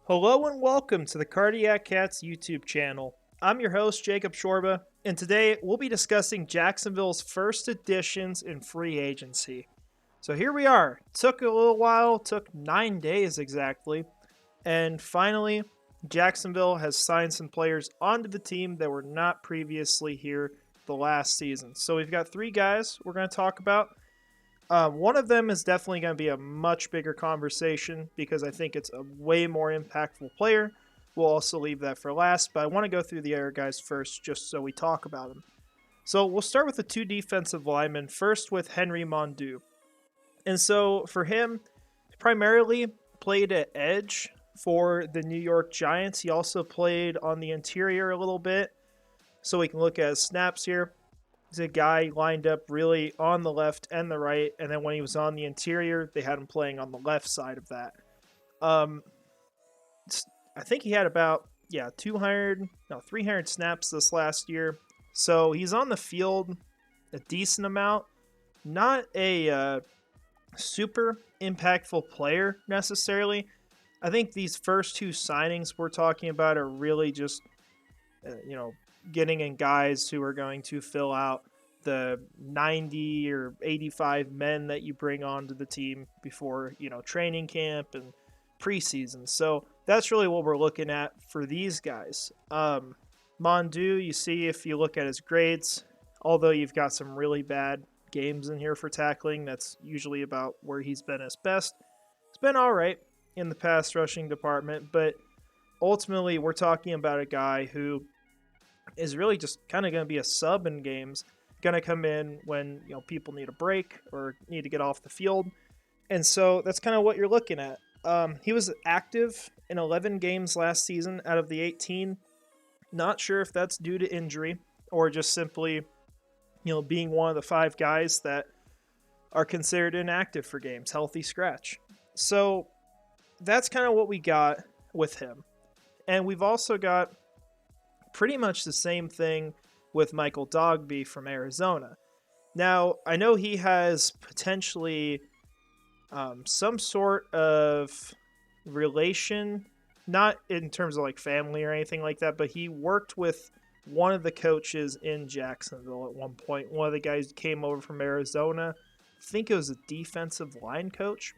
Hello and welcome to the Cardiac Cats YouTube channel. I'm your host, Jacob Shorba, and today we'll be discussing Jacksonville's first additions in free agency. So here we are. Took a little while, took 9 days exactly, and finally, Jacksonville has signed some players onto the team that were not previously here the last season. So we've got 3 guys we're going to talk about. One of them is definitely going to be a much bigger conversation because I think it's a way more impactful player. We'll also leave that for last, but I want to go through the other guys first just so we talk about them. So we'll start with the 2 defensive linemen, first with Henry Mondeaux. And so for him, primarily played at edge for the New York Giants. He also played on the interior a little bit, so we can look at his snaps here. He's a guy lined up really on the left and the right, and then when he was on the interior, they had him playing on the left side of that. I think he had about 300 snaps this last year, so he's on the field a decent amount. Not a super impactful player necessarily. I think these first 2 signings we're talking about are really just getting in guys who are going to fill out the 90 or 85 men that you bring onto the team before, training camp and preseason. So that's really what we're looking at for these guys. Mondeaux, you see if you look at his grades, although you've got some really bad games in here for tackling, that's usually about where he's been his best. It's been all right in the pass rushing department, but ultimately we're talking about a guy who is really just kind of going to be a sub in games, going to come in when people need a break or need to get off the field, and so that's kind of what you're looking at. He was active in 11 games last season out of the 18. Not sure if that's due to injury or just simply being one of the 5 guys that are considered inactive for games, healthy scratch. So that's kind of what we got with him. And we've also got pretty much the same thing with Michael Dogbe from Arizona. Now, I know he has potentially some sort of relation, not in terms of like family or anything like that, but he worked with one of the coaches in Jacksonville at one point. One of the guys came over from Arizona. I think it was a defensive line coach.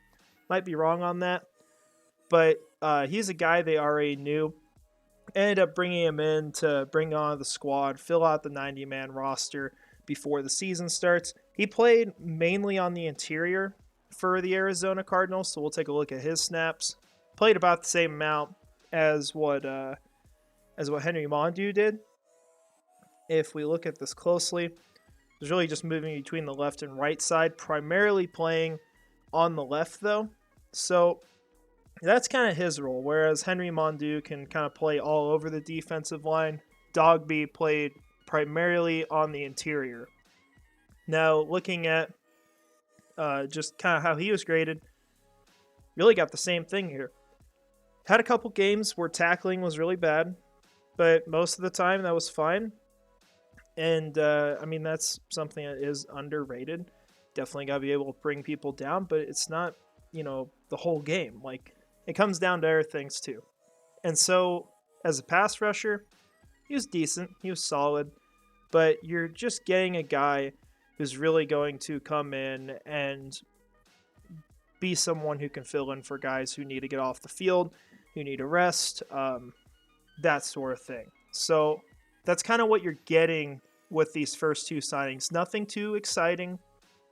Might be wrong on that. But he's a guy they already knew. Ended up bringing him in to bring on the squad, fill out the 90-man roster before the season starts. He played mainly on the interior for the Arizona Cardinals, so we'll take a look at his snaps. Played about the same amount as what Henry Mondeaux did. If we look at this closely, he's really just moving between the left and right side, primarily playing on the left though. So that's kind of his role, whereas Henry Mondeaux can kind of play all over the defensive line. Dogbe played primarily on the interior. Now, looking at just kind of how he was graded, really got the same thing here. Had a couple games where tackling was really bad, but most of the time that was fine. And, that's something that is underrated. Definitely got to be able to bring people down, but it's not, the whole game. Like, it comes down to other things too. And so, as a pass rusher, he was decent. He was solid. But you're just getting a guy who's really going to come in and be someone who can fill in for guys who need to get off the field, who need a rest, that sort of thing. So, that's kind of what you're getting with these first 2 signings. Nothing too exciting.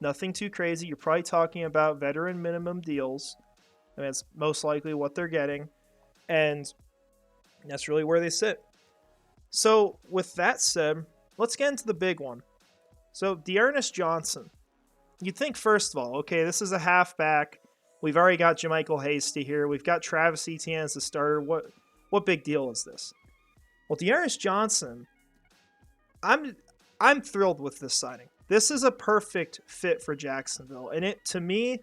Nothing too crazy. You're probably talking about veteran minimum deals. It's most likely what they're getting. And that's really where they sit. So, with that said, let's get into the big one. So, D'Ernest Johnson. You'd think, first of all, okay, this is a halfback. We've already got Jermichael Hasty here. We've got Travis Etienne as the starter. What big deal is this? Well, D'Ernest Johnson, I'm thrilled with this signing. This is a perfect fit for Jacksonville. And it, to me,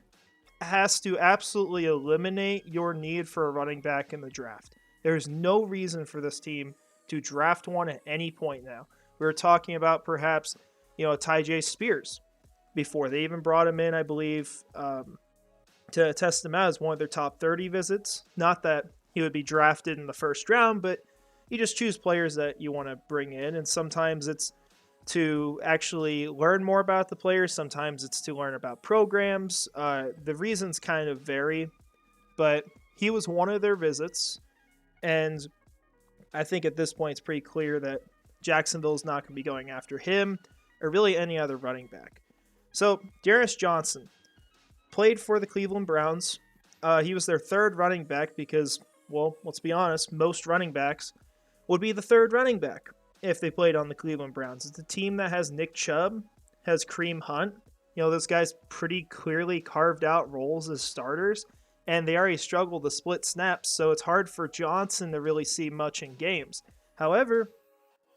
has to absolutely eliminate your need for a running back in the draft. There's no reason for this team to draft one at any point now. We were talking about perhaps, Tyjae Spears before. They even brought him in, I believe, to test him out as one of their top 30 visits. Not that he would be drafted in the first round, but you just choose players that you want to bring in, and sometimes it's to actually learn more about the players, sometimes it's to learn about programs. The reasons kind of vary, but he was one of their visits, and I think at this point it's pretty clear that Jacksonville's not going to be going after him or really any other running back. So, Darius Johnson played for the Cleveland Browns. He was their third running back because, well, let's be honest, most running backs would be the third running back if they played on the Cleveland Browns. It's a team that has Nick Chubb, has Kareem Hunt. You know, those guys pretty clearly carved out roles as starters, and they already struggle to split snaps, so it's hard for Johnson to really see much in games. However,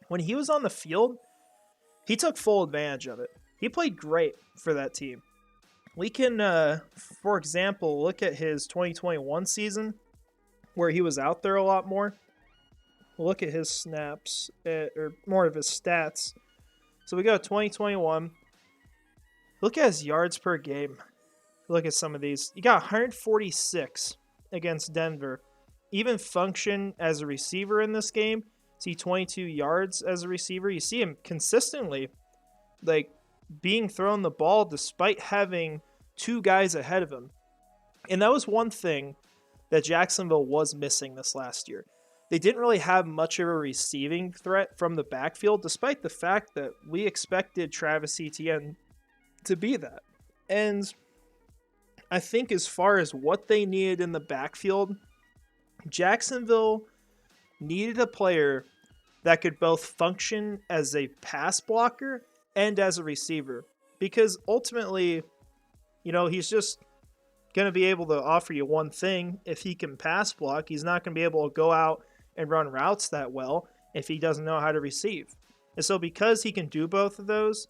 when he was on the field, he took full advantage of it. He played great for that team. We can, for example, look at his 2021 season where he was out there a lot more. Look at his snaps, or more of his stats. So we go 2021. Look at his yards per game. Look at some of these. You got 146 against Denver. Even function as a receiver in this game. See 22 yards as a receiver. You see him consistently, like, being thrown the ball despite having two guys ahead of him. And that was one thing that Jacksonville was missing this last year. They didn't really have much of a receiving threat from the backfield, despite the fact that we expected Travis Etienne to be that. And I think as far as what they needed in the backfield, Jacksonville needed a player that could both function as a pass blocker and as a receiver. Because ultimately, you know, he's just going to be able to offer you one thing. If he can pass block, he's not going to be able to go out and run routes that well if he doesn't know how to receive. And so because he can do both of those,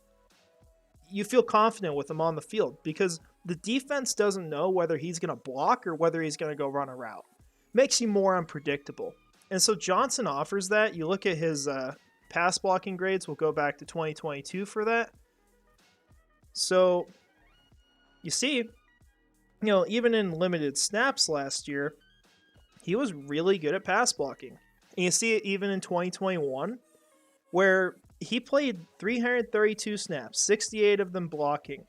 you feel confident with him on the field because the defense doesn't know whether he's going to block or whether he's going to go run a route. Makes you more unpredictable. And so Johnson offers that. You look at his pass blocking grades. We'll go back to 2022 for that. So you see, you know, even in limited snaps last year, he was really good at pass blocking. And you see it even in 2021, where he played 332 snaps, 68 of them blocking.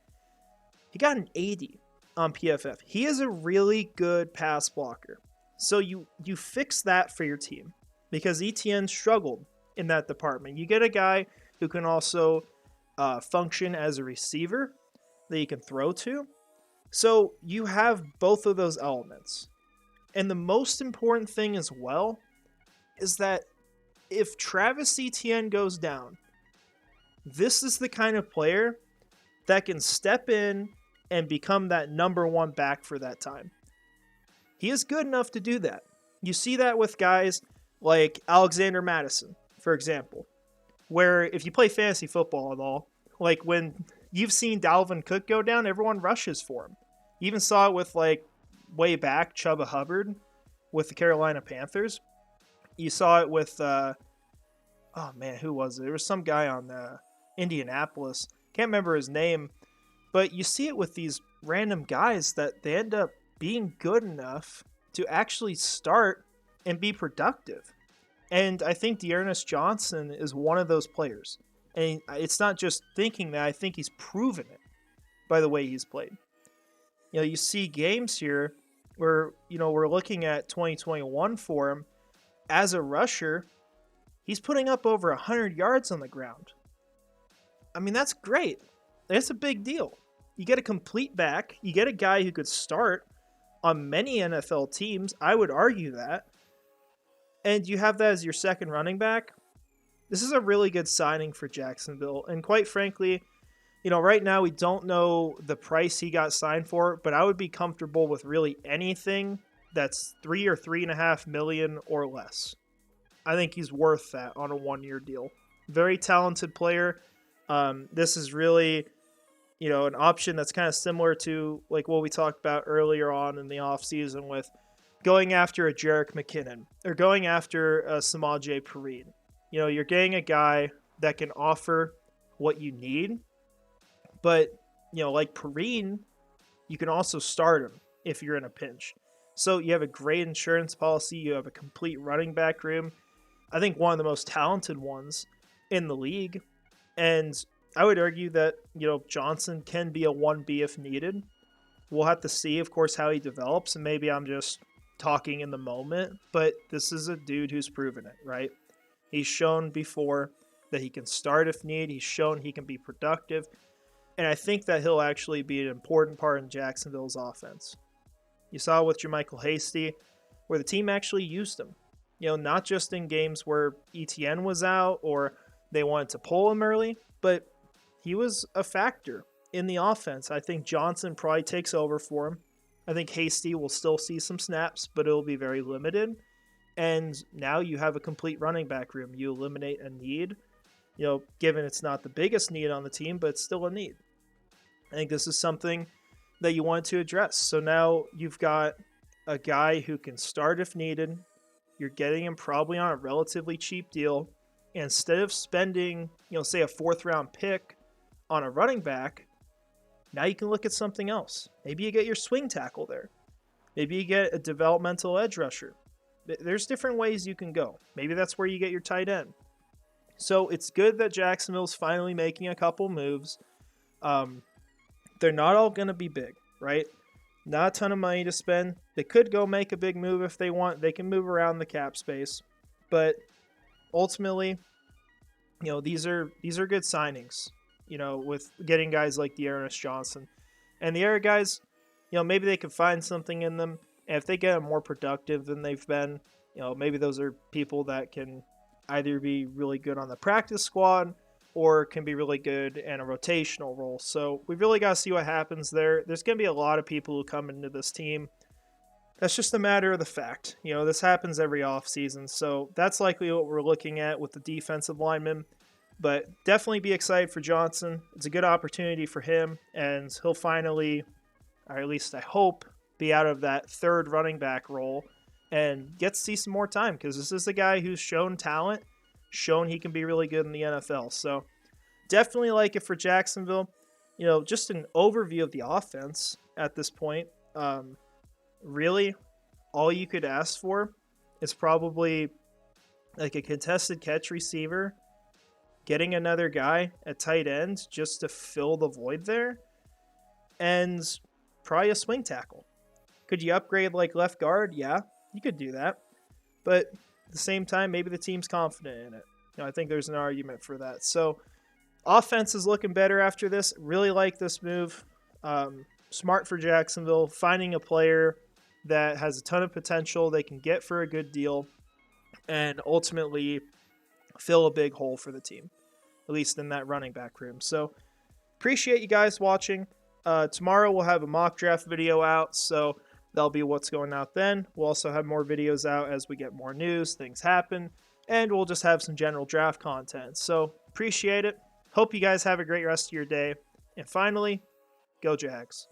He got an 80 on PFF. He is a really good pass blocker. So you fix that for your team because ETN struggled in that department. You get a guy who can also function as a receiver that you can throw to. So you have both of those elements. And the most important thing as well is that if Travis Etienne goes down, this is the kind of player that can step in and become that number one back for that time. He is good enough to do that. You see that with guys like Alexander Madison, for example, where if you play fantasy football at all, like when you've seen Dalvin Cook go down, everyone rushes for him. You even saw it with, like, way back, Chuba Hubbard with the Carolina Panthers. You saw it with, oh man, who was it? There was some guy on Indianapolis. Can't remember his name. But you see it with these random guys that they end up being good enough to actually start and be productive. And I think Dearness Johnson is one of those players. And it's not just thinking that, I think he's proven it by the way he's played. You know, you see games here where, you know, we're looking at 2021 for him. As a rusher, he's putting up over 100 yards on the ground. I mean, that's great. That's a big deal. You get a complete back. You get a guy who could start on many NFL teams. I would argue that. And you have that as your second running back. This is a really good signing for Jacksonville. And quite frankly, you know, right now we don't know the price he got signed for, but I would be comfortable with really anything that's $3 or $3.5 million or less. I think he's worth that on a one-year deal. Very talented player. This is really, you know, an option that's kind of similar to like what we talked about earlier on in the offseason with going after a Jerick McKinnon or going after a Samaje Perine. You know, you're getting a guy that can offer what you need, but, you know, like Perine, you can also start him if you're in a pinch. So you have a great insurance policy. You have a complete running back room. I think one of the most talented ones in the league. And I would argue that, Johnson can be a 1B if needed. We'll have to see, of course, how he develops. And maybe I'm just talking in the moment, but this is a dude who's proven it, right? He's shown before that he can start if need. He's shown he can be productive. And I think that he'll actually be an important part in Jacksonville's offense. You saw with Jermichael Hasty, where the team actually used him. Not just in games where ETN was out or they wanted to pull him early, but he was a factor in the offense. I think Johnson probably takes over for him. I think Hasty will still see some snaps, but it'll be very limited. And now you have a complete running back room. You eliminate a need, given it's not the biggest need on the team, but it's still a need. I think this is something that you wanted to address. So now you've got a guy who can start if needed. You're getting him probably on a relatively cheap deal. And instead of spending, say a 4th round pick on a running back, now you can look at something else. Maybe you get your swing tackle there. Maybe you get a developmental edge rusher. There's different ways you can go. Maybe that's where you get your tight end. So it's good that Jacksonville's finally making a couple moves. They're not all going to be big, right? Not a ton of money to spend. They could go make a big move if they want. They can move around the cap space. But ultimately, these are good signings, with getting guys like Dearness Johnson. And the other guys, maybe they could find something in them. And if they get more productive than they've been, maybe those are people that can either be really good on the practice squad or can be really good in a rotational role. So we've really got to see what happens there. There's going to be a lot of people who come into this team. That's just a matter of the fact. This happens every offseason. So that's likely what we're looking at with the defensive linemen. But definitely be excited for Johnson. It's a good opportunity for him, and he'll finally, or at least I hope, be out of that 3rd running back role and get to see some more time, because this is a guy who's shown talent, shown he can be really good in the NFL. So definitely like it for Jacksonville. Just an overview of the offense at this point. Really, all you could ask for is probably like a contested catch receiver, getting another guy at tight end just to fill the void there, and probably a swing tackle. Could you upgrade like left guard? Yeah, you could do that. But at the same time, maybe the team's confident in it. I think there's an argument for that. So offense is looking better after this. Really like this move. Smart for Jacksonville, finding a player that has a ton of potential they can get for a good deal and ultimately fill a big hole for the team, at least in that running back room. So appreciate you guys watching. Tomorrow we'll have a mock draft video out, so that'll be what's going out then. We'll also have more videos out as we get more news, things happen, and we'll just have some general draft content. So appreciate it. Hope you guys have a great rest of your day. And finally, go Jags.